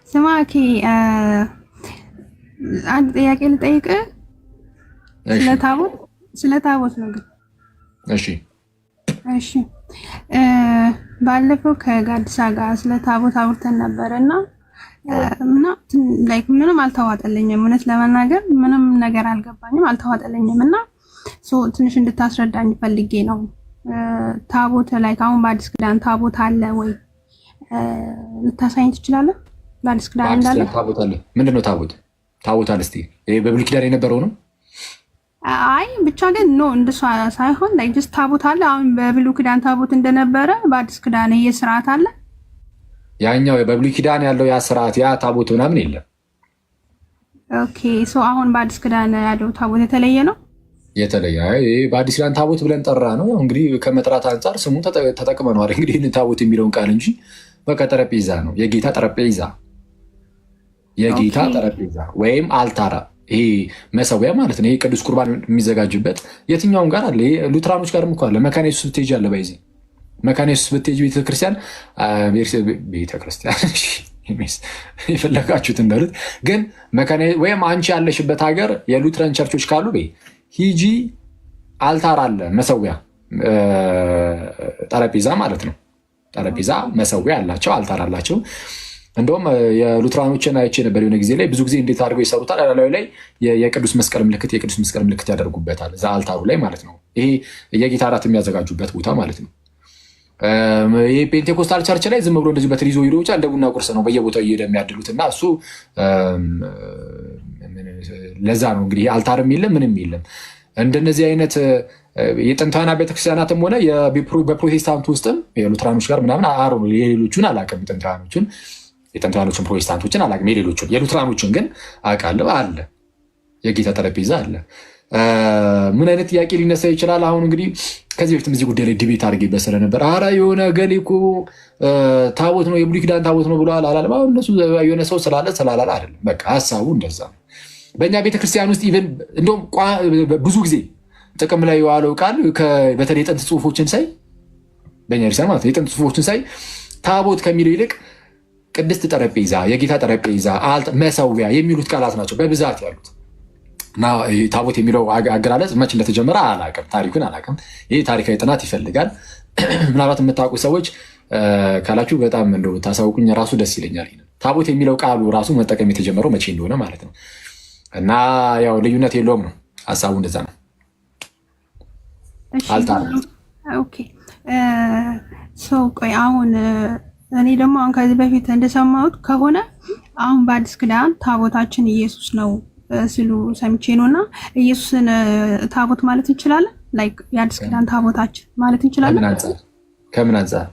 ስማኪ አንድ ጥያቄ ልጠይቅ። ስለ ታቦት ነው ግን። እሺ ባለፈው ከጋዲሳ ጋር ስለ ታቦት አውርተን ነበርና ላይክ ምንም አልተዋጠልኝም። እውነት ለመናገር ምንም ነገር አልገባኝም፣ አልተዋጠልኝም እና ትንሽ እንድታስረዳኝ ፈልጌ ነው። ታቦት ላይ አሁን በአዲስ ኪዳን ታቦት አለ ወይ? ልታሳይኝ ትችላለህ? በአዲስ ኪዳን እንዳለ ታቦት አለ። ምንድን ነው ታቦት? ታቦት አለ እስቲ በብሉይ ኪዳን የነበረው ነው? አይ ብቻ ግን እንደሷ ሳይሆን ላይ ጀስት ታቦት አለ። አሁን በብሉይ ኪዳን ታቦት እንደነበረ በአዲስ ኪዳን ይሄ ስርዓት አለ። ያኛው በብሉይ ኪዳን ያለው ያ ስርዓት ያ ታቦት ምናምን የለም። ኦኬ አሁን በአዲስ ኪዳን ያለው ታቦት የተለየ ነው። የተለየ በአዲስ ኪዳን ታቦት ብለን ጠራ ነው እንግዲህ ከመጥራት አንጻር ስሙ ተጠቅመነዋል። እንግዲህ ይህን ታቦት የሚለውን ቃል እንጂ በቃ ጠረጴዛ ነው። የጌታ ጠረጴዛ፣ የጌታ ጠረጴዛ ወይም አልታራ፣ ይሄ መሰዊያ ማለት ነው። ይሄ ቅዱስ ቁርባን የሚዘጋጅበት የትኛውም ጋር አለ። ሉትራኖች ጋርም እኮ አለ። መካነ ኢየሱስ ብትሄጂ አለ። ባይዜ መካነ ኢየሱስ ብትሄጂ ቤተክርስቲያን የፈለጋችሁት እንዳሉት ግን ወይም አንቺ ያለሽበት ሀገር የሉትራን ቸርቾች ካሉ ሂጂ፣ አልታር አለ። መሰዊያ ጠረጴዛ ማለት ነው። ጠረጴዛ መሰዊያ አላቸው፣ አልታር አላቸው። እንደውም የሉትራኖችን አይቼ ነበር የሆነ ጊዜ ላይ። ብዙ ጊዜ እንዴት አድርገው ይሰሩታል? ላዩ ላይ የቅዱስ መስቀል ምልክት ያደርጉበታል፣ እዛ አልታሩ ላይ ማለት ነው። ይሄ የጌታ እራት የሚያዘጋጁበት ቦታ ማለት ነው። ይህ ፔንቴኮስታል ቸርች ላይ ዝም ብሎ እንደዚህ በትሪ ይዞ ሄዶ ብቻ እንደ ቡና ቁርስ ነው በየቦታው እየሄደ የሚያድሉት እና እሱ ለዛ ነው እንግዲህ አልታርም የለም ምንም የለም። እንደነዚህ አይነት የጥንታውያን ቤተክርስቲያናትም ሆነ በፕሮቴስታንት ውስጥም የሉትራኖች ጋር ምናምን አሮ የሌሎቹን አላውቅም። የጥንታውያኖችን ፕሮቴስታንቶችን አላውቅም፣ የሌሎቹን የሉትራኖችን ግን አውቃለሁ። አለ የጌታ ጠረጴዛ አለ። ምን አይነት ጥያቄ ሊነሳ ይችላል? አሁን እንግዲህ ከዚህ በፊትም እዚህ ጉዳይ ላይ ዲቤት አድርጌበት ስለነበር ኧረ የሆነ ገሌ እኮ ታቦት ነው የብሉይ ኪዳን ታቦት ነው ብለዋል አላለም። አሁን እነሱ የሆነ ሰው ስላላለ አይደለም፣ በቃ ሀሳቡ እንደዛ ነው። በእኛ ቤተክርስቲያን ውስጥ ኢቨን እንደውም ብዙ ጊዜ ጥቅም ላይ የዋለው ቃል በተለይ የጥንት ጽሁፎችን ሳይ በእኛ ቤተክርስቲያን ማለት የጥንት ጽሁፎችን ሳይ ታቦት ከሚለው ይልቅ ቅድስት ጠረጴዛ፣ የጌታ ጠረጴዛ፣ መሰዊያ የሚሉት ቃላት ናቸው በብዛት ያሉት እና ታቦት የሚለው አገላለጽ መች እንደተጀመረ አላውቅም፣ ታሪኩን አላውቅም። ይህ ታሪካዊ ጥናት ይፈልጋል። ምናልባት የምታውቁ ሰዎች ካላችሁ በጣም እንደው ታሳውቁኝ፣ ራሱ ደስ ይለኛል። ታቦት የሚለው ቃሉ ራሱ መጠቀም የተጀመረው መቼ እንደሆነ ማለት ነው። እና ያው ልዩነት የለውም ነው ሀሳቡ፣ እንደዛ ነው። ቆይ አሁን እኔ ደግሞ አሁን ከዚህ በፊት እንደሰማሁት ከሆነ አሁን በአዲስ ኪዳን ታቦታችን ኢየሱስ ነው ሲሉ ሰምቼ ነው። እና ኢየሱስን ታቦት ማለት እንችላለን? ላይክ የአዲስ ኪዳን ታቦታችን ማለት እንችላለን? ከምን አንጻር?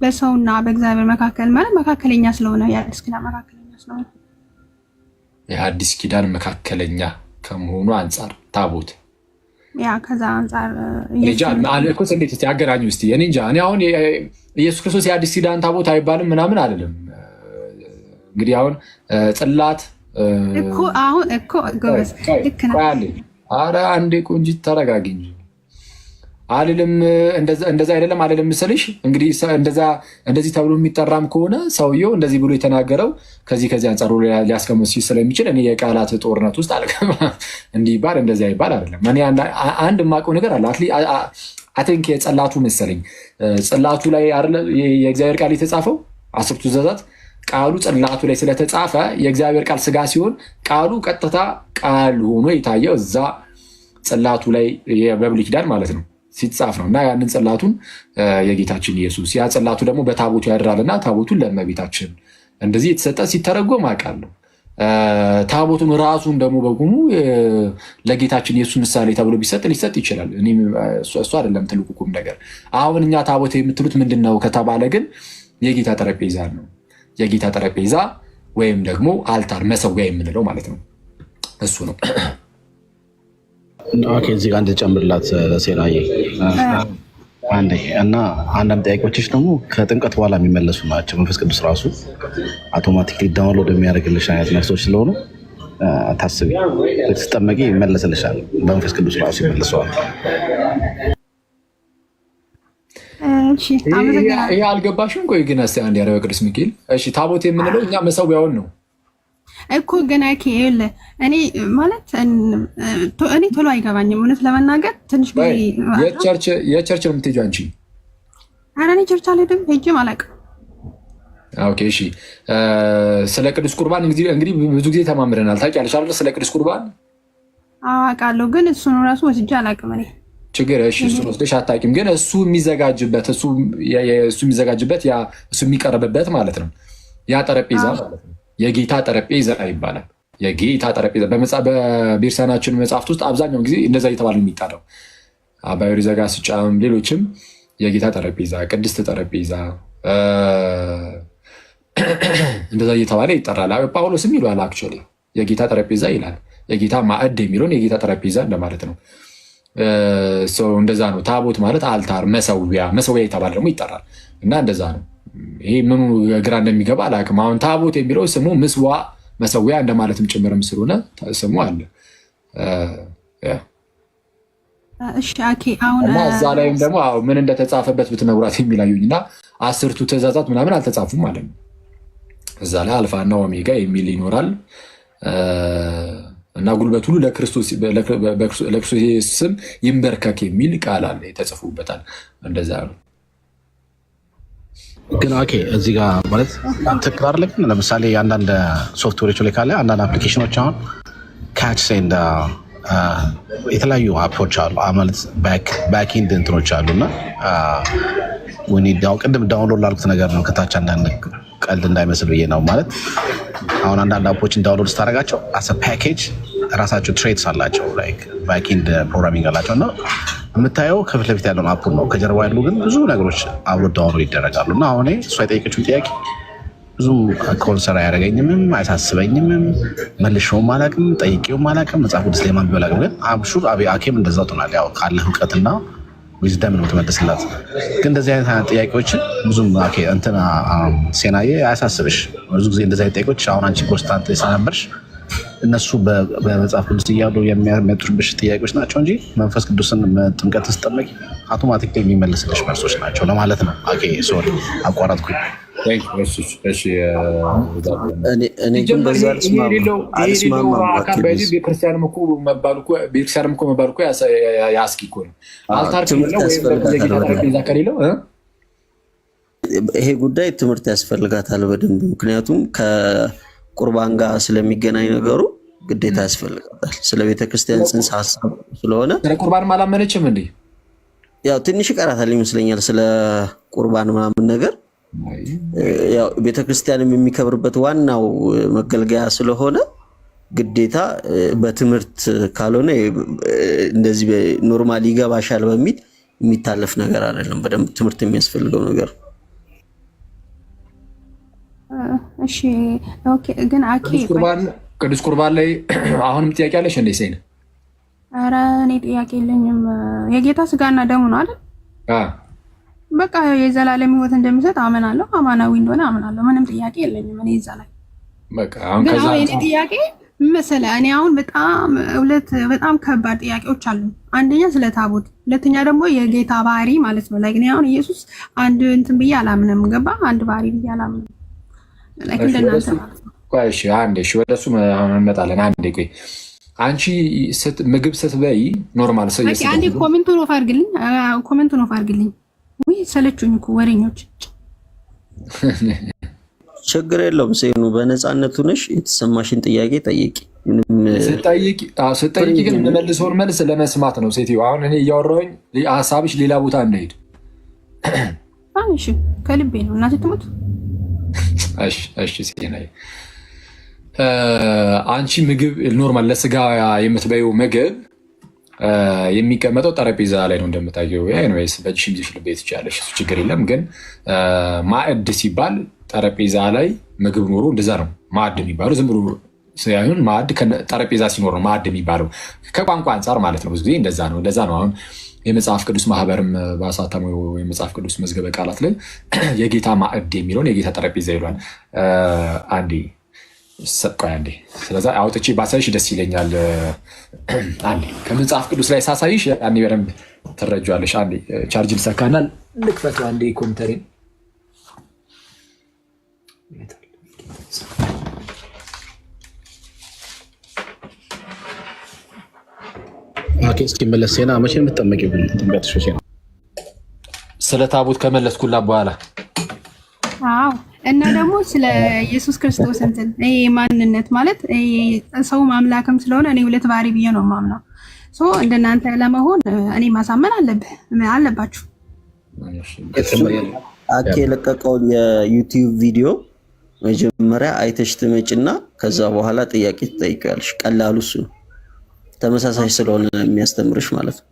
በሰውና በእግዚአብሔር መካከል ማለት መካከለኛ ስለሆነ የአዲስ ኪዳን መካከለኛ ስለሆነ የአዲስ ኪዳን መካከለኛ ከመሆኑ አንጻር ታቦት ከዛ አንጻር እንዴት ያገናኙ ስ እኔ እንጃ። እኔ አሁን ኢየሱስ ክርስቶስ የአዲስ ኪዳን ታቦት አይባልም ምናምን አይደለም። እንግዲህ አሁን ጽላት አሁን ጎበዝ ልክ ነው። ኧረ አንዴ ቆንጂት ተረጋጊ እንጂ አልልም፣ እንደዛ አይደለም አልልም ምስልሽ። እንግዲህ እንደዚህ ተብሎ የሚጠራም ከሆነ ሰውየው እንደዚህ ብሎ የተናገረው ከዚህ አንጻሩ ሊያስቀምጥ ስለሚችል እኔ የቃላት ጦርነት ውስጥ አልገባም። እንዲህ ይባል እንደዚህ አይባል አይደለም። እኔ አንድ የማውቀው ነገር አለ። አትንክ የጸላቱ መሰለኝ ጽላቱ ላይ የእግዚአብሔር ቃል የተጻፈው 10ቱ ትእዛዛት ቃሉ ጽላቱ ላይ ስለተጻፈ የእግዚአብሔር ቃል ስጋ ሲሆን ቃሉ ቀጥታ ቃል ሆኖ የታየው እዛ ጽላቱ ላይ በብሉይ ኪዳን ማለት ነው ሲጻፍ ነው። እና ያንን ጽላቱን የጌታችን ኢየሱስ ያ ጽላቱ ደግሞ በታቦቱ ያድራልና ታቦቱን ለእመቤታችን እንደዚህ የተሰጠ ሲተረጎም አውቃለሁ። ታቦቱን ራሱን ደግሞ በቁሙ ለጌታችን ኢየሱስ ምሳሌ ተብሎ ሊሰጥ ይችላል። እሱ አይደለም ትልቁ ቁም ነገር። አሁን እኛ ታቦት የምትሉት ምንድን ነው ከተባለ ግን የጌታ ጠረጴዛ ነው። የጌታ ጠረጴዛ ወይም ደግሞ አልታር መሰዊያ የምንለው ማለት ነው። እሱ ነው። እዚህ ጋር እንድጨምርላት ሴናዬ እና አንዳንድ ጥያቄዎችሽ ደግሞ ከጥምቀት በኋላ የሚመለሱ ናቸው። መንፈስ ቅዱስ ራሱ አውቶማቲክሊ ዳውንሎድ የሚያደርግልሽ አይነት መልሶች ስለሆኑ ታስቢ። ስትጠመቂ ይመለስልሻል። በመንፈስ ቅዱስ ራሱ ይመልሰዋል። እሺ አመሰግናለሁ። ይሄ አልገባሽም? ቆይ ግን እስኪ አንድ ያረበ ቅዱስ ሚካኤል። እሺ ታቦት የምንለው እኛ መሰዊያውን ነው እኮ ገና ከይል እኔ ማለት እኔ ቶሎ አይገባኝም እውነት ለመናገር ትንሽ ጊዜ የቸርች ነው የምትሄጂው አንቺ? ኧረ እኔ ቸርች አልሄድም ሄጄም አላውቅም። ኦኬ እሺ። ስለ ቅዱስ ቁርባን እንግዲህ ብዙ ጊዜ ተማምረናል። ታውቂያለሽ አይደል? ስለ ቅዱስ ቁርባን አውቃለሁ፣ ግን እሱን ራሱ ወስጄ አላውቅም እኔ። ችግር እሺ፣ እሱን ወስደሽ አታውቂም፣ ግን እሱ የሚዘጋጅበት ያ እሱ የሚቀርብበት ማለት ነው ያ ጠረጴዛ ማለት ነው የጌታ ጠረጴዛ ይባላል። የጌታ ጠረጴዛ በቤርሳናችን መጽሐፍት ውስጥ አብዛኛውን ጊዜ እንደዛ እየተባለ የሚጠራው አባ ዮሪ ዘጋስጫም ሌሎችም የጌታ ጠረጴዛ፣ ቅድስት ጠረጴዛ እንደዛ እየተባለ ይጠራል። ጳውሎስም ይሏል አክቹዋሊ የጌታ ጠረጴዛ ይላል። የጌታ ማዕድ የሚለውን የጌታ ጠረጴዛ እንደማለት ነው። እንደዛ ነው። ታቦት ማለት አልታር፣ መሰዊያ የተባለ ደግሞ ይጠራል እና እንደዛ ነው። ይሄ ምኑ ግራ እንደሚገባ አላውቅም። አሁን ታቦት የሚለው ስሙ ምስዋ መሰዊያ እንደማለትም ጭምርም ስለሆነ ስሙ አለ እና እዛ ላይም ደግሞ ምን እንደተጻፈበት ብትነግሯት የሚላዩኝ እና 10ቱ ትእዛዛት ምናምን አልተጻፉም ማለት ነው። እዛ ላይ አልፋና ኦሜጋ የሚል ይኖራል እና ጉልበት ሁሉ ለክርስቶስ ስም ይንበርከክ የሚል ቃል አለ ተጽፎበታል። እንደዛ ነው። ግን ኦኬ እዚህ ጋር ማለት ትክክል አይደለም። ለምሳሌ አንዳንድ ሶፍትዌሮች ላይ ካለ አንዳንድ አፕሊኬሽኖች አሁን ካች ሴንድ የተለያዩ አፖች አሉ ማለት ባክኢንድ እንትኖች አሉ እና ቅድም ዳውንሎድ ላልኩት ነገር ነው ከታች አንዳንድ ቀልድ እንዳይመስል ብዬ ነው። ማለት አሁን አንዳንድ አፖችን ዳውንሎድ ስታደርጋቸው አሰ ፓኬጅ ራሳቸው ትሬድስ አላቸው ባክኢንድ ፕሮግራሚንግ አላቸው እና የምታየው ከፊት ለፊት ያለውን አፑን ነው። ከጀርባ ያሉ ግን ብዙ ነገሮች አብሮ ዳውንሎድ ይደረጋሉ እና አሁን እሷ የጠየቀችውን ጥያቄ ብዙም ኮንሰር አያደርገኝምም አያሳስበኝምም። መልሼውም አላውቅም ጠይቄውም አላውቅም። መጽሐፍ ቅዱስ ላይ ማንበብ አላውቅም። ግን አምሹር አኬም እንደዛው ትሆናል። ያው ካለህ እውቀትና ዊዝደም ነው ትመልስላት። ግን እንደዚህ አይነት ጥያቄዎችን ብዙም እንትና ሴናዬ አያሳስብሽ። ብዙ ጊዜ እንደዚህ አይነት ጥያቄዎች አሁን አንቺ ኮንስታንት ስለነበርሽ እነሱ በመጽሐፍ ቅዱስ እያሉ የሚያመጡብሽ ጥያቄዎች ናቸው እንጂ መንፈስ ቅዱስን ጥምቀት ስጠመቂ አውቶማቲክ የሚመልስልሽ መልሶች ናቸው ለማለት ነው። ሶሪ አቋረጥኩኝ። ቤተክርስቲያንም እኮ መባሉ እኮ ያስኪ እኮ ነው። አልታር ከሌለው ይሄ ጉዳይ ትምህርት ያስፈልጋታል በደንብ። ምክንያቱም ከቁርባን ጋር ስለሚገናኝ ነገሩ ግዴታ ያስፈልጋታል። ስለ ቤተክርስቲያን ጽንሰ ሀሳብ ስለሆነ ስለ ቁርባን አላመነችም እንዴ? ያው ትንሽ ይቀራታል ይመስለኛል ስለ ቁርባን ምናምን ነገር። ያው ቤተክርስቲያንም የሚከብርበት ዋናው መገልገያ ስለሆነ ግዴታ በትምህርት ካልሆነ እንደዚህ ኖርማሊ ይገባሻል በሚል የሚታለፍ ነገር አይደለም። በደንብ ትምህርት የሚያስፈልገው ነገር። እሺ ኦኬ። ግን ቅዱስ ቁርባን ላይ አሁንም ጥያቄ አለሽ እንዴ ሴን? ኧረ እኔ ጥያቄ የለኝም። የጌታ ስጋና ደሙ ነው አይደል? በቃ የዘላለም ሕይወት እንደሚሰጥ አመናለሁ። አማናዊ እንደሆነ አመናለሁ። ምንም ጥያቄ የለኝም እኔ እዛ ላይ። በቃ ግን አሁን የኔ ጥያቄ መሰለህ እኔ አሁን በጣም ከባድ ጥያቄዎች አሉ። አንደኛ ስለ ታቦት፣ ሁለተኛ ደግሞ የጌታ ባህሪ ማለት ነው። ላይ ግን አሁን ኢየሱስ አንድ እንትን ብዬ አላምንም። ገባ? አንድ ባህሪ ብዬ አላምንም። ላይክ እንደናንተ ማለት ነው። ቆይ እሺ አንዴ ወደሱ እንመጣለን። አንዴ ቆይ አንቺ ምግብ ስትበይ ኖርማል ሰው አንዴ ኮሜንቱን ኦፍ አድርግልኝ። ወይ ሰለቹኝ እኮ ወሬኞች። ችግር የለውም ሴኑ፣ በነፃነቱ ነሽ። የተሰማሽን ጥያቄ ጠይቂ። ስጠይቂ ግን የምመልሰውን መልስ ለመስማት ነው ሴትዮ። አሁን እኔ እያወራሁኝ ሀሳብሽ ሌላ ቦታ እንዳይሄድ። እሺ ከልቤ ነው እናቴ ትሙት። እሺ ሴናዬ፣ አንቺ ምግብ ኖርማል ለስጋ የምትበይው ምግብ የሚቀመጠው ጠረጴዛ ላይ ነው እንደምታየው። ወይስ በእጅሽም ይዘሽ ልበይ ትችያለሽ፣ እሱ ችግር የለም። ግን ማዕድ ሲባል ጠረጴዛ ላይ ምግብ ኖሮ እንደዛ ነው ማዕድ የሚባለው። ዝም ብሎ ሳይሆን ማዕድ ጠረጴዛ ሲኖር ነው ማዕድ የሚባለው ከቋንቋ አንጻር ማለት ነው። ብዙ ጊዜ እንደዛ ነው። አሁን የመጽሐፍ ቅዱስ ማህበርም በአሳተመው የመጽሐፍ ቅዱስ መዝገበ ቃላት ላይ የጌታ ማዕድ የሚለውን የጌታ ጠረጴዛ ይሏል። አንዴ ስለዛ አውጥቼ ባሳይሽ ደስ ይለኛል። አንዴ ከመጽሐፍ ቅዱስ ላይ ሳሳይሽ ያኔ በደንብ ትረጃለሽ። አንዴ ቻርጅ ልሰካናል። ልክፈቱ አንዴ ኮምፒውተሬን። ኦኬ እስኪመለስ ሴና መቼ የምትጠመቂው ግን ትንቢያትሽ መቼ ነው? ስለ ታቦት ከመለስኩላ በኋላ። አዎ እና ደግሞ ስለ ኢየሱስ ክርስቶስ እንትን ይሄ ማንነት ማለት ሰው አምላክም ስለሆነ እኔ ሁለት ባህሪ ብዬ ነው የማምነው። ሶ እንደናንተ ለመሆን እኔ ማሳመን አለባችሁ። አኬ የለቀቀውን የዩቲዩብ ቪዲዮ መጀመሪያ አይተሽ ትመጭና ከዛ በኋላ ጥያቄ ትጠይቂያለሽ። ቀላሉ እሱ ነው። ተመሳሳይ ስለሆነ የሚያስተምርሽ ማለት ነው።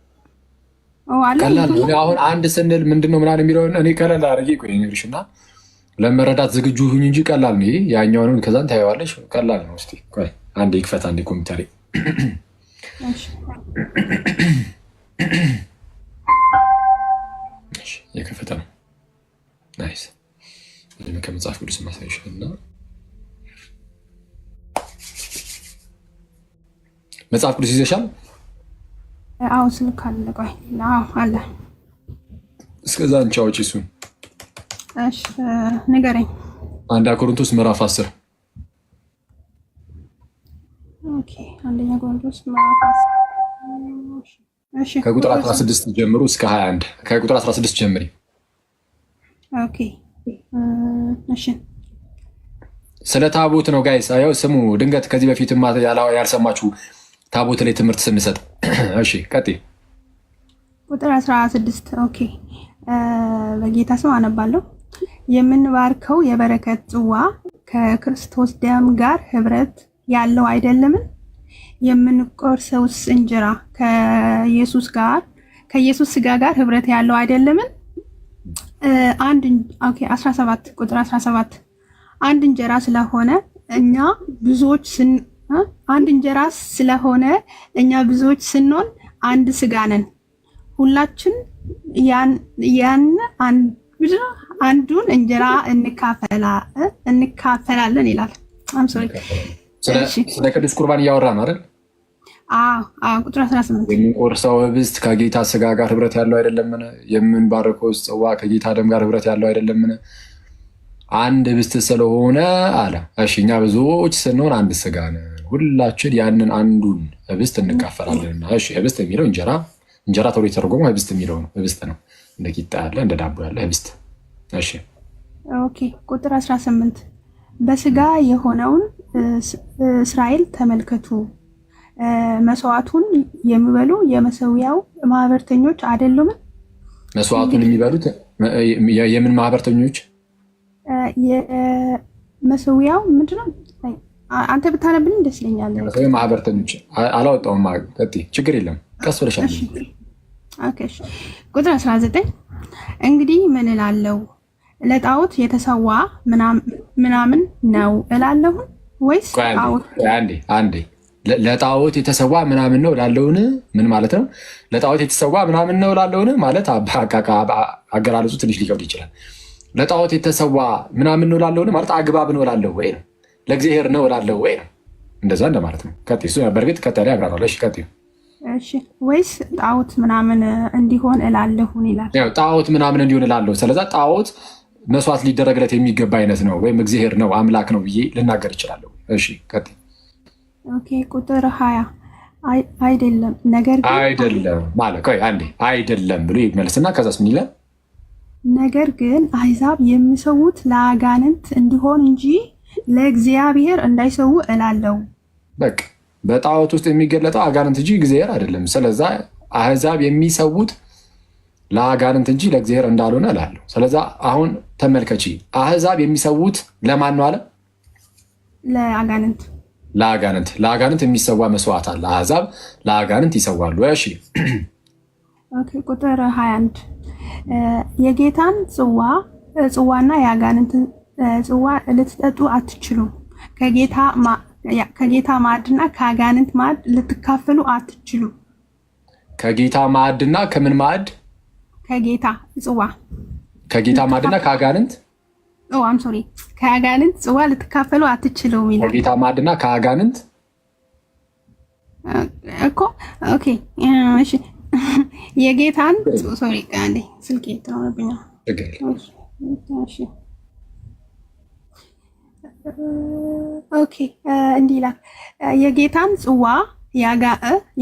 ቀላል ነው። አሁን አንድ ስንል ምንድነው ምናምን የሚለውን እኔ ቀላል አድርጌ ቆይ ነግርሽና ለመረዳት ዝግጁ ሁኝ እንጂ ቀላል ነው። ያኛውን ከዛን ታየዋለሽ። ቀላል ነው። እስቲ ቆይ አንዴ ይክፈት አንዴ ኮምፒውተሬ። እሺ የከፈተ ነው። ናይስ። ከመጽሐፍ ቅዱስ ማሳይሽና መጽሐፍ ቅዱስ ይዘሻል? አዎ ስልክ አለ። ቆይ አዎ አለ። እስከዛ አንቺ አውጪ እሱን። እሺ ንገረኝ። አንደኛ ቆሮንቶስ ምዕራፍ 10። ኦኬ አንደኛ ቆሮንቶስ ምዕራፍ 10። እሺ ከቁጥር 16 ጀምሮ እስከ 21። ከቁጥር 16 ጀምሪ። ኦኬ እሺ ስለ ታቦት ነው ጋይስ። አየው ስሙ። ድንገት ከዚህ በፊት ያልሰማችሁ ታቦት ላይ ትምህርት ስንሰጥ። እሺ ቀጥይ። ቁጥር 16 ኦኬ። በጌታ ስም አነባለሁ። የምንባርከው የበረከት ጽዋ ከክርስቶስ ደም ጋር ህብረት ያለው አይደለምን? የምንቆርሰውስ እንጀራ ከኢየሱስ ስጋ ጋር ህብረት ያለው አይደለምን? 17 ቁጥር 17 አንድ እንጀራ ስለሆነ እኛ ብዙዎች ስንሆን አንድ ስጋ ነን። ሁላችን አንዱን እንጀራ እንካፈላለን ይላል። ስለ ቅዱስ ቁርባን እያወራ ነው አይደል? ቁጥር 18 የምንቆርሰው ህብስት ከጌታ ስጋ ጋር ህብረት ያለው አይደለምን? የምንባርከው ጽዋ ከጌታ ደም ጋር ህብረት ያለው አይደለምን? አንድ ህብስት ስለሆነ አለ። እሺ እኛ ብዙዎች ስንሆን አንድ ስጋ ነን። ሁላችን ያንን አንዱን ህብስት እንካፈላለንና። እሺ ህብስት የሚለው እንጀራ ተብሎ የተረጎመው ህብስት የሚለው ነው። ህብስት ነው። እንደ ቂጣ ያለ እንደ ዳቦ ያለ ህብስት። እሺ ኦኬ። ቁጥር 18 በስጋ የሆነውን እስራኤል ተመልከቱ። መስዋዕቱን የሚበሉ የመሰዊያው ማህበርተኞች አይደሉም? መስዋዕቱን የሚበሉት የምን ማህበርተኞች? የመሰዊያው ምንድነው? አንተ ብታነብልኝ ደስ ይለኛል። መሰዊያው ማህበርተኞች አላወጣውም። ቀጥይ፣ ችግር የለም ቀስ ብለሻል። ኦኬ ቁጥር 19 እንግዲህ ምን እላለሁ? ለጣዖት የተሰዋ ምናምን ነው እላለሁ ወይስ አንዴ ለጣዖት የተሰዋ ምናምን ነው እላለሁን? ምን ማለት ነው? ለጣዖት የተሰዋ ምናምን ነው እላለሁን ማለት አገላለጹ ትንሽ ሊከብድ ይችላል። ለጣዖት የተሰዋ ምናምን ነው እላለሁን ማለት አግባብ ነው እላለሁ ወይ ነው? ለእግዚአብሔር ነው እላለሁ ወይ ነው? እንደዛ እንደማለት ነው። ቀጥይ። እሱ በእርግጥ ቀጠለ ያብራራለሽ። ቀጥይ። እሺ ወይስ ጣዖት ምናምን እንዲሆን እላለሁን ይላል። ያው ጣዖት ምናምን እንዲሆን እላለሁ። ስለዛ ጣዖት መስዋዕት ሊደረግለት የሚገባ አይነት ነው ወይም እግዚአብሔር ነው አምላክ ነው ብዬ ልናገር እችላለሁ። እሺ ቀጥይ። ኦኬ ቁጥር 20 አይደለም ነገር ግን አይደለም ማለት ቆይ አንዴ አይደለም ብሎ ይመልስና ከዛስ ምን ይላል? ነገር ግን አሕዛብ የሚሰዉት ለአጋንንት እንዲሆን እንጂ ለእግዚአብሔር እንዳይሰዉ እላለሁ። በቃ በጣዖት ውስጥ የሚገለጠው አጋንንት እንጂ እግዚአብሔር አይደለም። ስለዛ አሕዛብ የሚሰዉት ለአጋንንት እንጂ ለእግዚአብሔር እንዳልሆነ እላለሁ። ስለዛ አሁን ተመልከቺ፣ አሕዛብ የሚሰዉት ለማን ነው አለ? ለአጋንንት የሚሰዋ መስዋዕት አለ። አሕዛብ ለአጋንንት ይሰዋሉ። እሺ ኦኬ ቁጥር 21 የጌታን ጽዋና የአጋንንትን ጽዋ ልትጠጡ አትችሉም። ከጌታ ማዕድና ከአጋንንት ማዕድ ልትካፈሉ አትችሉም። ከጌታ ማዕድና ከምን ማዕድ? ከጌታ ማዕድና ከአጋንንት ከአጋንንት ጽዋ ልትካፈሉ አትችሉም ይላል። ከጌታ ማዕድና ከአጋንንት እኮ ኦኬ እሺ የጌታን ሶሪ አንዴ ስልኬ ተናውብኛል። ኦኬ እንዲህ ይላል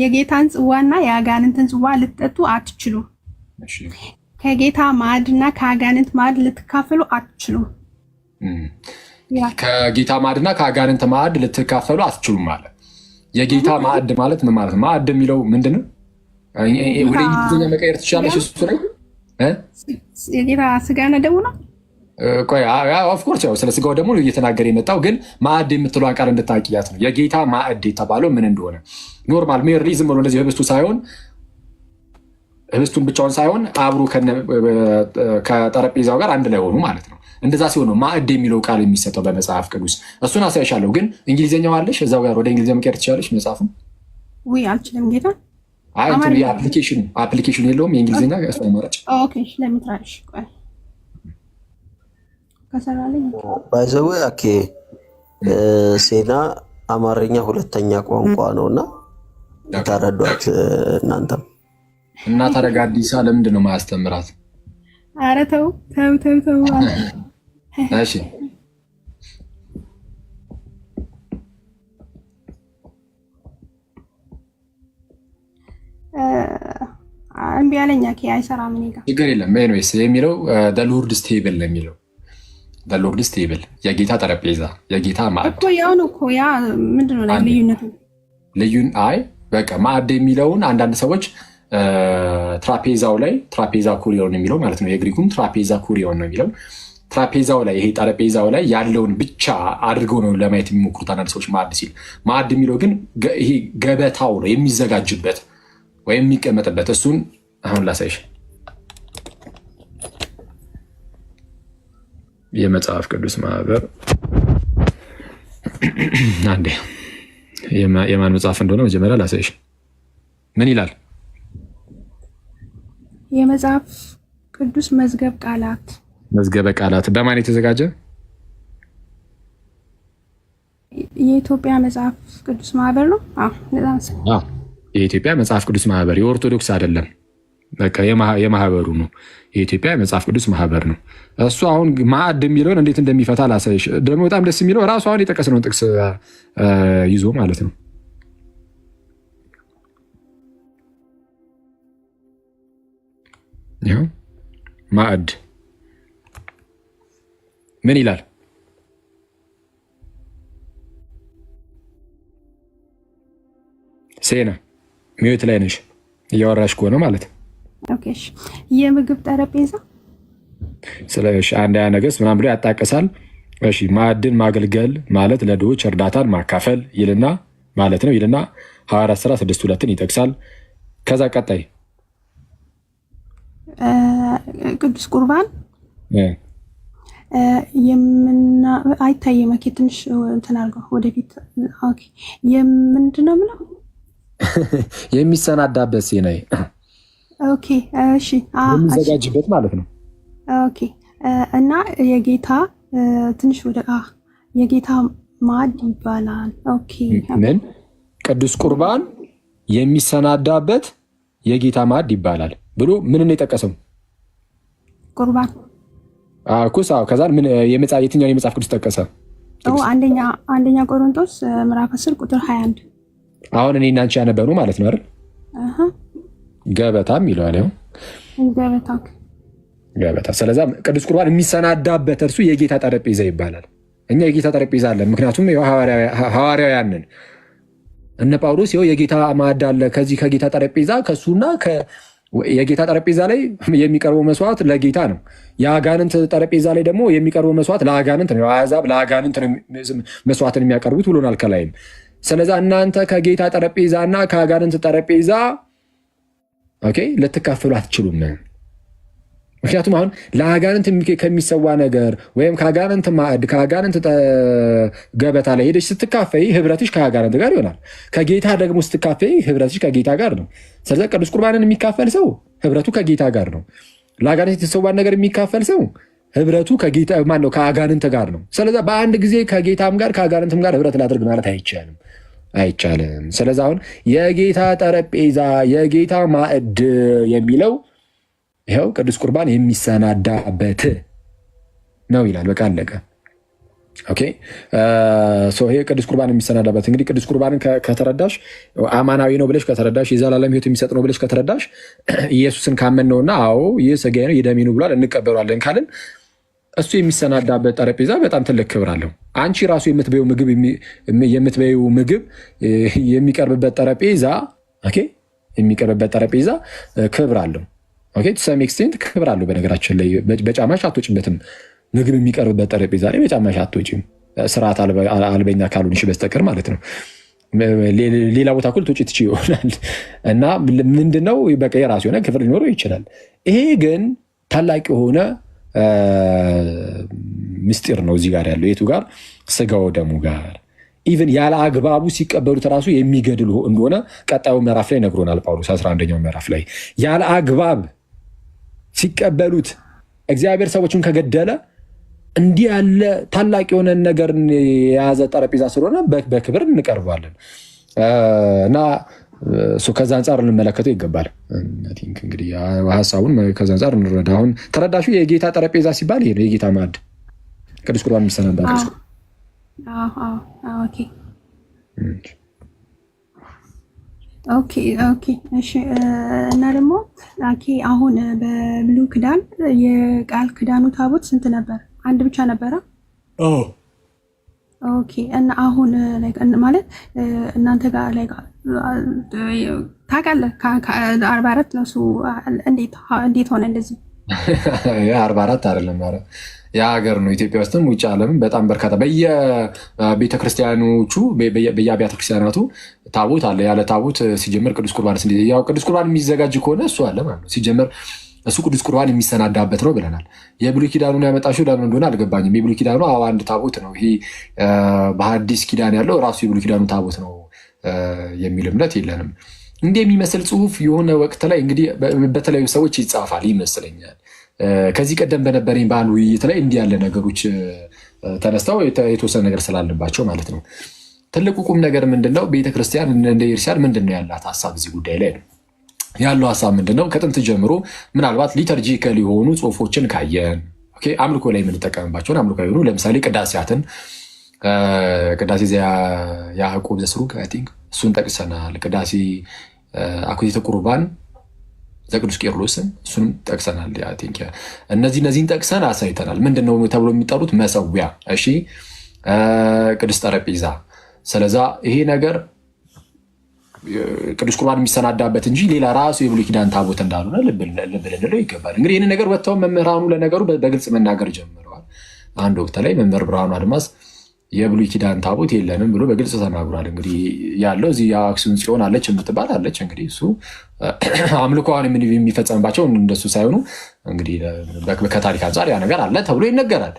የጌታን ጽዋና የአጋንንትን ጽዋ ልትጠጡ አትችሉም። ከጌታ ማዕድና ከአጋንንት ማዕድ ልትካፈሉ አትችሉም። ከጌታ ማዕድና ከአጋንንት ማዕድ ልትካፈሉ አትችሉም ማለት የጌታ ማዕድ ማለት ምን ማለት ነው? ማዕድ የሚለው ምንድን ነው? ወደ እንግሊዝኛ መቀየር ትችላለች። እሱ ላይ የጌታ ስጋና ደሙ ነው። ኦፍኮርስ ያው ስለ ስጋው ደግሞ እየተናገረ የመጣው ግን ማዕድ የምትለዋን ቃል እንድታውቂያት ነው። የጌታ ማዕድ የተባለው ምን እንደሆነ ኖርማል ሜሪ ዝም ብሎ እንደዚህ ህብስቱ ሳይሆን ህብስቱን ብቻውን ሳይሆን አብሮ ከጠረጴዛው ጋር አንድ ላይ ሆኑ ማለት ነው። እንደዛ ሲሆን ነው ማዕድ የሚለው ቃል የሚሰጠው በመጽሐፍ ቅዱስ። እሱን አሳይሻለሁ። ግን እንግሊዝኛው አለሽ እዛው ጋር ወደ እንግሊዝኛ መቀየር ትችላለሽ መጽሐፉን። ወይ አልችልም ጌታ አፕሊኬሽን የለውም የእንግሊዝኛ እሱ አማራጭ። ኦኬ ለምትራሽ ቆይ ከሰራለኝ ባይዘው ኦኬ ሴና አማርኛ ሁለተኛ ቋንቋ ነውና ታረዷት እናንተም እና ታረጋ አዲስ ለምንድን ነው ማያስተምራት? ኧረ ተው። እሺ እምቢ አለኝ። አይሰራም እኔ ጋር ችግር የለም። ኤኒዌይስ የሚለው ሎርድስ ቴብል ነው የሚለው ሎርድስ ቴብል የጌታ ጠረጴዛ የጌታ ማዕድ እኮ ያው ነው እኮ ያ ምንድን ነው ላይ ልዩነቱ? በቃ ማዕድ የሚለውን አንዳንድ ሰዎች ትራፔዛው ላይ ትራፔዛ ኩሪዮን የሚለው ማለት ነው። የግሪኩም ትራፔዛ ኩሪዮን ነው የሚለው። ትራፔዛው ላይ ይሄ ጠረጴዛው ላይ ያለውን ብቻ አድርገው ነው ለማየት የሚሞክሩት አንዳንድ ሰዎች ማዕድ ሲል። ማዕድ የሚለው ግን ይሄ ገበታው ነው የሚዘጋጅበት ወይም የሚቀመጥበት። እሱን አሁን ላሳይሽ። የመጽሐፍ ቅዱስ ማህበር አንዴ የማን መጽሐፍ እንደሆነ መጀመሪያ ላሳይሽ። ምን ይላል? የመጽሐፍ ቅዱስ መዝገበ ቃላት በማን የተዘጋጀ? የኢትዮጵያ መጽሐፍ ቅዱስ ማህበር ነው። የኢትዮጵያ መጽሐፍ ቅዱስ ማህበር የኦርቶዶክስ አይደለም። በቃ የማህበሩ ነው። የኢትዮጵያ መጽሐፍ ቅዱስ ማህበር ነው። እሱ አሁን ማዕድ የሚለውን እንዴት እንደሚፈታ ላሳይሽ። ደግሞ በጣም ደስ የሚለው ራሱ አሁን የጠቀስነውን ጥቅስ ይዞ ማለት ነው። ይኸው ማዕድ ምን ይላል? ሴና ሚዩት ላይ ነሽ እያወራሽ ከሆነ ማለት ነው። የምግብ ጠረጴዛ ስለሽ አንደኛ ነገሥት ምናምን ብሎ ያጣቀሳል። እሺ ማዕድን ማገልገል ማለት ለድሆች እርዳታን ማካፈል ይልና ማለት ነው ይልና ሐዋርያት ሥራ 6:2 ይጠቅሳል። ከዛ ቀጣይ ቅዱስ ቁርባን አይታየም። ትንሽ እንትን አድርገው ወደፊት ምንድን ነው የምለው የሚሰናዳበት ሴናይ የሚዘጋጅበት ማለት ነው። እና የጌታ ትንሽ ወደ የጌታ ማዕድ ይባላል። ምን ቅዱስ ቁርባን የሚሰናዳበት የጌታ ማዕድ ይባላል ብሎ ምንን የጠቀሰው? ቁርባን ኩስ። ከዛ ምን የትኛውን የመጽሐፍ ቅዱስ ጠቀሰ? አንደኛ ቆሮንቶስ ምዕራፍ 10 ቁጥር 21 አሁን እኔ እና አንቺ ያነበብነው ማለት ነው አይደል? ገበታም ይለዋል። ገበታ። ስለዚህ ቅዱስ ቁርባን የሚሰናዳበት እርሱ የጌታ ጠረጴዛ ይባላል። እኛ የጌታ ጠረጴዛ አለ። ምክንያቱም ሐዋርያውያንን እነ ጳውሎስ ይኸው የጌታ ማዕድ አለ ከዚህ ከጌታ ጠረጴዛ ከሱና የጌታ ጠረጴዛ ላይ የሚቀርበው መስዋዕት ለጌታ ነው። የአጋንንት ጠረጴዛ ላይ ደግሞ የሚቀርበው መስዋዕት ለአጋንንት ነው። አሕዛብ ለአጋንንት መስዋዕትን የሚያቀርቡት ብሎናል ከላይም። ስለዚህ እናንተ ከጌታ ጠረጴዛና ከአጋንንት ጠረጴዛ ልትካፈሉ አትችሉም። ምክንያቱም አሁን ለአጋንንት ከሚሰዋ ነገር ወይም ከአጋንንት ማዕድ ከአጋንንት ገበታ ላይ ሄደች ስትካፈይ ህብረትሽ ከአጋንንት ጋር ይሆናል። ከጌታ ደግሞ ስትካፈይ ህብረትሽ ከጌታ ጋር ነው። ስለዚህ ቅዱስ ቁርባንን የሚካፈል ሰው ህብረቱ ከጌታ ጋር ነው። ለአጋንንት የተሰዋን ነገር የሚካፈል ሰው ህብረቱ ከጌታ ማነው? ከአጋንንት ጋር ነው። ስለዚህ በአንድ ጊዜ ከጌታም ጋር ከአጋንንትም ጋር ህብረት ላድርግ ማለት አይቻልም። አይቻልም። ስለዚህ አሁን የጌታ ጠረጴዛ የጌታ ማዕድ የሚለው ይኸው ቅዱስ ቁርባን የሚሰናዳበት ነው ይላል። በቃ አለቀ። ኦኬ ይሄ ቅዱስ ቁርባን የሚሰናዳበት እንግዲህ ቅዱስ ቁርባንን ከተረዳሽ አማናዊ ነው ብለሽ ከተረዳሽ የዘላለም ሕይወት የሚሰጥ ነው ብለሽ ከተረዳሽ ኢየሱስን ካመን ነውና አዎ ይህ ሥጋዬ ነው የደሜ ነው ብሏል እንቀበሏለን ካልን እሱ የሚሰናዳበት ጠረጴዛ በጣም ትልቅ ክብር አለው። አንቺ ራሱ የምትበይው ምግብ የሚቀርብበት ጠረጴዛ ክብር አለው። ቱ ሰም ኤክስቴንት ክብር አለው። በነገራችን ላይ በጫማሽ አትወጭበትም። ምግብ የሚቀርብበት ጠረጴዛ ላይ በጫማሽ አትወጭም፣ ስርዓት አልበኛ ካልሆንሽ በስተቀር ማለት ነው። ሌላ ቦታ እኮ ልትወጪ ትችይ ይሆናል እና ምንድነው በቃ የራሱ የሆነ ክብር ሊኖረው ይችላል። ይሄ ግን ታላቅ የሆነ ምስጢር ነው እዚህ ጋር ያለው። የቱ ጋር? ስጋው ደሙ ጋር ኢቨን ያለ አግባቡ ሲቀበሉት ራሱ የሚገድል እንደሆነ ቀጣዩ ምዕራፍ ላይ ነግሮናል ጳውሎስ 11ኛው ምዕራፍ ላይ ያለ አግባብ ሲቀበሉት እግዚአብሔር ሰዎችን ከገደለ እንዲህ ያለ ታላቅ የሆነ ነገር የያዘ ጠረጴዛ ስለሆነ በክብር እንቀርባለን እና ከዛ አንጻር እንመለከተው ይገባል። እንግዲህ ሀሳቡን ከዛ አንጻር እንረዳ። አሁን ተረዳሹ? የጌታ ጠረጴዛ ሲባል ይሄ ነው፣ የጌታ ማዕድ ቅዱስ ቁርባን የሚሰናዳበት። እሺ። እና ደግሞ አሁን በብሉይ ኪዳን የቃል ኪዳኑ ታቦት ስንት ነበር? አንድ ብቻ ነበረ? ኦኬ። እና አሁን ማለት እናንተ ጋር ላይ ታውቃለህ 44 ነው እሱ። እንዴት ሆነ እንደዚህ? 44 አይደለም የሀገር ነው። ኢትዮጵያ ውስጥም ውጭ ዓለምም በጣም በርካታ በየቤተክርስቲያኖቹ በየአብያተ ክርስቲያናቱ ታቦት አለ። ያለ ታቦት ሲጀመር ቅዱስ ቁርባን ያው ቅዱስ ቁርባን የሚዘጋጅ ከሆነ እሱ አለ ማለት ነው። ሲጀመር እሱ ቅዱስ ቁርባን የሚሰናዳበት ነው ብለናል። የብሉይ ኪዳኑን ያመጣሽው ለምን እንደሆነ አልገባኝም። የብሉይ ኪዳኑ አንድ ታቦት ነው። ይሄ በሐዲስ ኪዳን ያለው ራሱ የብሉይ ኪዳኑ ታቦት ነው የሚል እምነት የለንም። እንዲህ የሚመስል ጽሁፍ የሆነ ወቅት ላይ እንግዲህ በተለያዩ ሰዎች ይጻፋል ይመስለኛል። ከዚህ ቀደም በነበረኝ በዓል ውይይት ላይ እንዲህ ያለ ነገሮች ተነስተው የተወሰነ ነገር ስላለባቸው ማለት ነው። ትልቁ ቁም ነገር ምንድነው? ቤተክርስቲያን እንደ ኢርሻድ ምንድነው ያላት ሀሳብ እዚህ ጉዳይ ላይ ነው ያለው ሀሳብ ምንድነው? ከጥንት ጀምሮ ምናልባት ሊተርጂካል የሆኑ ጽሁፎችን ካየን አምልኮ ላይ የምንጠቀምባቸውን አምልኮ የሆኑ ለምሳሌ ቅዳሴያትን ቅዳሴ ያዕቆብ ዘስሩግ እሱን ጠቅሰናል። ቅዳሴ አኩቴተ ቁርባን ዘቅዱስ ቄርሎስን እሱንም ጠቅሰናል። እነዚህን ጠቅሰን አሳይተናል። ምንድነው ተብሎ የሚጠሩት? መሰዊያ፣ እሺ፣ ቅዱስ ጠረጴዛ። ስለዛ ይሄ ነገር ቅዱስ ቁርባን የሚሰናዳበት እንጂ ሌላ ራሱ የብሉይ ኪዳን ታቦት እንዳልሆነ ልብ ልንለው ይገባል። እንግዲህ ይህን ነገር ወጥተው መምህራኑ ለነገሩ በግልጽ መናገር ጀምረዋል። አንድ ወቅት ላይ መምህር ብርሃኑ አድማስ የብሉይ ኪዳን ታቦት የለንም ብሎ በግልጽ ተናግሯል። እንግዲህ ያለው እዚህ የአክሱም ጽዮን አለች የምትባል አለች። እንግዲህ እሱ አምልኮዋን የሚፈጸምባቸው እንደሱ ሳይሆኑ እንግዲህ ከታሪክ አንጻር ያ ነገር አለ ተብሎ ይነገራል።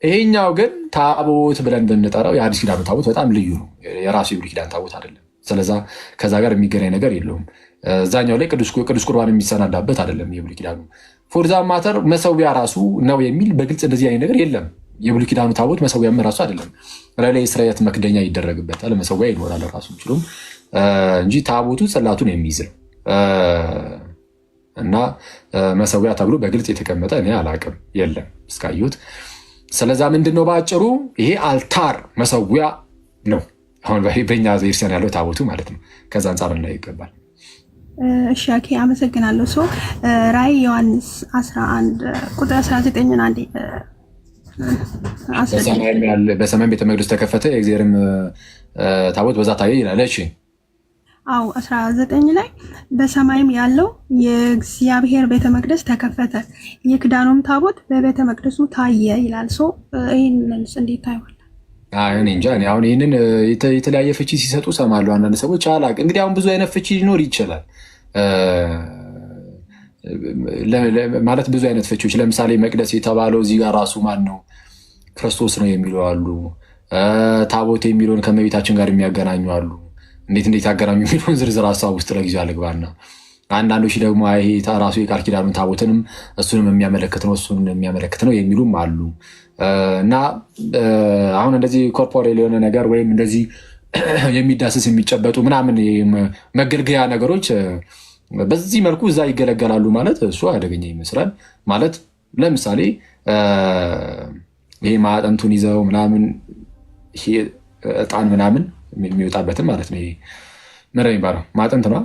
ይሄኛው ግን ታቦት ብለን ብንጠራው የአዲስ ኪዳኑ ታቦት በጣም ልዩ ነው። የራሱ የብሉይ ኪዳን ታቦት አይደለም። ስለዛ ከዛ ጋር የሚገናኝ ነገር የለውም። እዛኛው ላይ ቅዱስ ቁርባን የሚሰናዳበት አይደለም የብሉይ ኪዳኑ። ፎር ዛት ማተር መሰዊያ ራሱ ነው የሚል በግልጽ እንደዚህ አይነት ነገር የለም። የብሉይ ኪዳኑ ታቦት መሰዊያም ራሱ አይደለም። ላይ የስርየት መክደኛ ይደረግበታል፣ መሰዊያ ይኖራል ራሱ ችሉም እንጂ ታቦቱ ጽላቱን የሚይዝ ነው እና መሰዊያ ተብሎ በግልጽ የተቀመጠ እኔ አላቅም፣ የለም እስካየሁት። ስለዛ ምንድነው በአጭሩ ይሄ አልታር መሰዊያ ነው። አሁን በኛ ዘርሰን ያለው ታቦቱ ማለት ነው። ከዛ አንጻር ላይ ይገባል። እሺ አመሰግናለሁ። ራዕይ ዮሐንስ 11 ቁጥር 19 አንዴ በሰማይ ቤተ መቅደስ ተከፈተ የእግዚአብሔርም ታቦት በዛ ታየ ይላል። እሺ 19 ላይ በሰማይም ያለው የእግዚአብሔር ቤተ መቅደስ ተከፈተ የኪዳኑም ታቦት በቤተ መቅደሱ ታየ ይላል። ይህንን እንዴት ታይዋል? እኔ እንጃ። አሁን ይህንን የተለያየ ፍቺ ሲሰጡ ሰማለሁ አንዳንድ ሰዎች አላውቅም። እንግዲህ አሁን ብዙ አይነት ፍቺ ሊኖር ይችላል ማለት ብዙ አይነት ፍቺዎች። ለምሳሌ መቅደስ የተባለው እዚህ ጋር ራሱ ማን ነው? ክርስቶስ ነው የሚሉ አሉ። ታቦት የሚለውን ከእመቤታችን ጋር የሚያገናኙ አሉ። እንዴት ያገናኙ የሚለውን ዝርዝር ሀሳብ ውስጥ ለጊዜው አልግባና አንዳንዶች ደግሞ ይሄ ራሱ የቃል ኪዳኑን ታቦትንም እሱንም የሚያመለክት ነው የሚሉም አሉ። እና አሁን እንደዚህ ኮርፖሬል የሆነ ነገር ወይም እንደዚህ የሚዳስስ የሚጨበጡ ምናምን መገልገያ ነገሮች በዚህ መልኩ እዛ ይገለገላሉ ማለት እሱ አደገኛ ይመስላል። ማለት ለምሳሌ ይሄ ማዕጠንቱን ይዘው ምናምን ይሄ እጣን ምናምን የሚወጣበትን ማለት ነው። ይሄ ምንድን ነው የሚባለው? ማዕጠንት ነው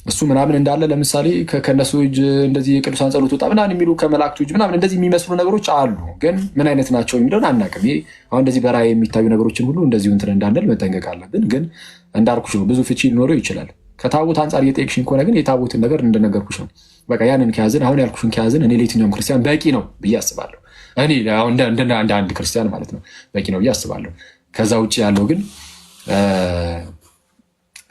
እሱ ምናምን እንዳለ ለምሳሌ ከነሱ እጅ እንደዚህ የቅዱሳን ጸሎት ወጣ ምናምን የሚሉ ከመላእክቱ እጅ ምናምን እንደዚህ የሚመስሉ ነገሮች አሉ። ግን ምን አይነት ናቸው የሚለውን አናውቅም። ይሄ አሁን እንደዚህ በራእይ የሚታዩ ነገሮችን ሁሉ እንደዚሁ እንትን እንዳንል መጠንቀቅ አለብን። ግን እንዳልኩሽ ነው፣ ብዙ ፍቺ ሊኖረው ይችላል። ከታቦት አንጻር እየጠየቅሽኝ ከሆነ ግን የታቦትን ነገር እንደነገርኩሽ ነው። በቃ ያንን ከያዝን አሁን ያልኩሽን ከያዝን እኔ ለየትኛውም ክርስቲያን በቂ ነው ብዬ አስባለሁ። እኔ እንደ አንድ ክርስቲያን ማለት ነው በቂ ነው ብዬ አስባለሁ። ከዛ ውጭ ያለው ግን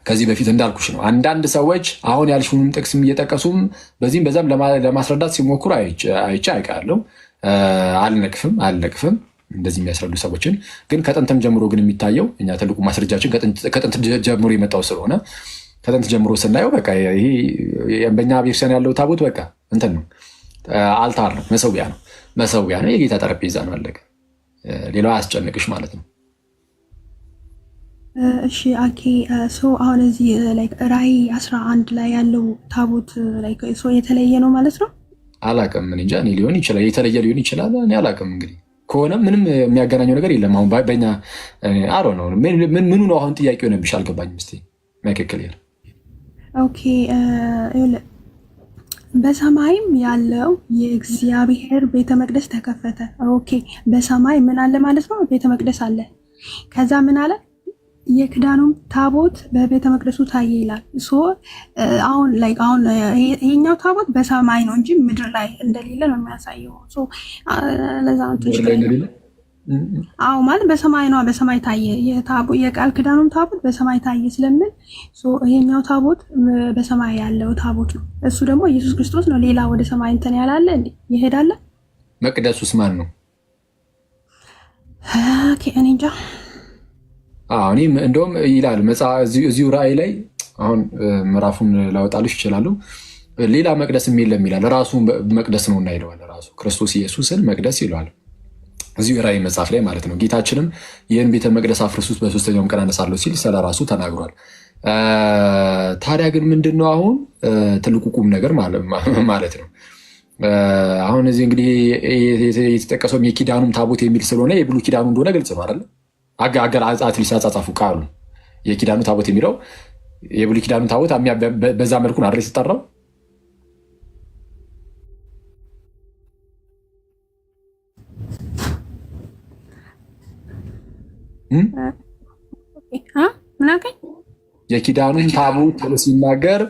ከዚህ በፊት እንዳልኩሽ ነው። አንዳንድ ሰዎች አሁን ያልሽውንም ጥቅስም እየጠቀሱም በዚህም በዛም ለማስረዳት ሲሞክሩ አይቼ አውቃለሁ። አልነቅፍም እንደዚህ የሚያስረዱ ሰዎችን። ግን ከጥንትም ጀምሮ ግን የሚታየው እኛ ትልቁ ማስረጃችን ከጥንት ጀምሮ የመጣው ስለሆነ ከጥንት ጀምሮ ስናየው በቃ ይሄ በእኛ ቤተክርስቲያን ያለው ታቦት በቃ እንትን ነው፣ አልታር ነው፣ መሰዊያ ነው፣ የጌታ ጠረጴዛ ነው። አለቀ። ሌላው አያስጨንቅሽ ማለት ነው። እሺ አኬ አሁን እዚህ ራእይ 11 ላይ ያለው ታቦት የተለየ ነው ማለት ነው? አላውቅም። እንጃ እኔ ሊሆን ይችላል፣ የተለየ ሊሆን ይችላል። እኔ አላውቅም። እንግዲህ ከሆነ ምንም የሚያገናኘው ነገር የለም። አሁን በኛ አሮ ነው ምኑ ነው አሁን ጥያቄ ሆነብሽ? አልገባኝም። እስኪ መካከል ያለ ኦኬ። በሰማይም ያለው የእግዚአብሔር ቤተ መቅደስ ተከፈተ። ኦኬ፣ በሰማይ ምን አለ ማለት ነው? ቤተ መቅደስ አለ። ከዛ ምን አለ? የክዳኑም ታቦት በቤተ መቅደሱ ታየ ይላል። አሁን ይሄኛው ታቦት በሰማይ ነው እንጂ ምድር ላይ እንደሌለ ነው የሚያሳየው። ለዛ አዎ ማለት በሰማይ ነው፣ በሰማይ ታየ። የቃል ክዳኑም ታቦት በሰማይ ታየ ስለምን ይሄኛው ታቦት በሰማይ ያለው ታቦት ነው። እሱ ደግሞ ኢየሱስ ክርስቶስ ነው። ሌላ ወደ ሰማይ እንትን ያላለ እንዴ ይሄዳለ? መቅደሱስ ማን ነው? እኔ እንጃ። እኔም እንደውም ይላል እዚሁ ራእይ ላይ አሁን ምዕራፉን ላወጣልሽ ይችላሉ። ሌላ መቅደስም የለም ይላል። ራሱ መቅደስ ነው እና ይለዋል። ራሱ ክርስቶስ ኢየሱስን መቅደስ ይለዋል እዚሁ ራእይ መጽሐፍ ላይ ማለት ነው። ጌታችንም ይህን ቤተ መቅደስ አፍርሱት በሶስተኛውም ቀን አነሳለሁ ሲል ስለ ራሱ ተናግሯል። ታዲያ ግን ምንድን ነው አሁን ትልቁ ቁም ነገር ማለት ነው። አሁን እዚህ እንግዲህ የተጠቀሰውም የኪዳኑም ታቦት የሚል ስለሆነ የብሉይ ኪዳኑ እንደሆነ ግልጽ ነው አይደለ? አትሊስት አጻጻፉ ቃሉ የኪዳኑ ታቦት የሚለው የብሉይ ኪዳኑ ታቦት በዛ መልኩ ነው አይደል የተጠራው? የኪዳኑን ታቦት ሲናገር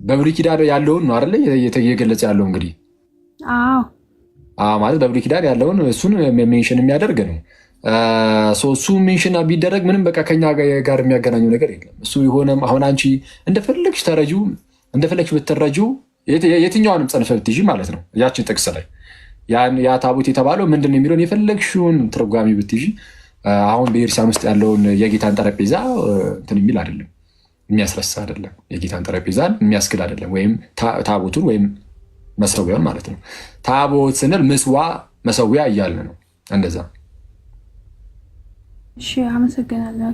በብሉይ ኪዳን ያለውን ነው አይደለ እየገለጸ ያለው እንግዲህ ማለት በብሉይ ኪዳን ያለውን እሱን ሜንሽን የሚያደርግ ነው። እሱ ሜንሽን ቢደረግ ምንም በቃ ከኛ ጋር የሚያገናኘው ነገር የለም። እሱ የሆነም አሁን አንቺ እንደፈለግሽ ተረጁ፣ እንደፈለግሽ ብትረጁ የትኛውንም ጽንፈ ብትይዥ ማለት ነው ያችን ጥቅስ ላይ ያ ታቦት የተባለው ምንድን ነው የሚለውን የፈለግሽውን ትርጓሚ ብትይዥ አሁን በኤርሲያን ውስጥ ያለውን የጌታን ጠረጴዛ እንትን የሚል አይደለም፣ የሚያስረሳ አይደለም፣ የጌታን ጠረጴዛን የሚያስክል አይደለም፣ ወይም ታቦቱን ወይም መሰዊያውን ማለት ነው። ታቦት ስንል ምስዋ መሰዊያ እያልን ነው። እንደዛ። እሺ፣ አመሰግናለሁ።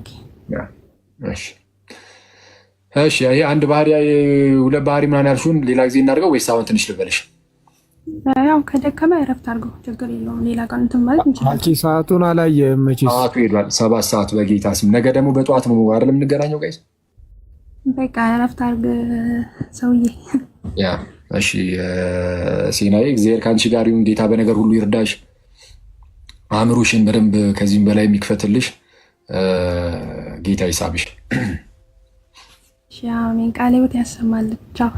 እሺ፣ ይሄ አንድ ባህሪ ሁለት ባህሪ ምናምን ያልሽውን ሌላ ጊዜ እናድርገው ወይስ አሁን ትንሽ ልበልሽ? ያው ከደከመ እረፍት አድርገው፣ ችግር የለውም። ሌላ ቀን እንትን ማለት እንችላለን። አንቺ ሰዓቱን አላየህም መቼስ? ሰዓቱ ሄዷል። 7 ሰዓት በጌታ ስም። ነገ ደግሞ በጠዋት ነው አይደል የምንገናኘው ጋይስ? በቃ እረፍት አድርግ ሰውዬ። እሺ ሲናዬ፣ እግዚአብሔር ከአንቺ ጋር ይሁን። ጌታ በነገር ሁሉ ይርዳሽ፣ አእምሮሽን በደንብ ከዚህም በላይ የሚክፈትልሽ ጌታ ይሳብሽ። አሜን። ቃለ ሕይወት ያሰማልን። ቻው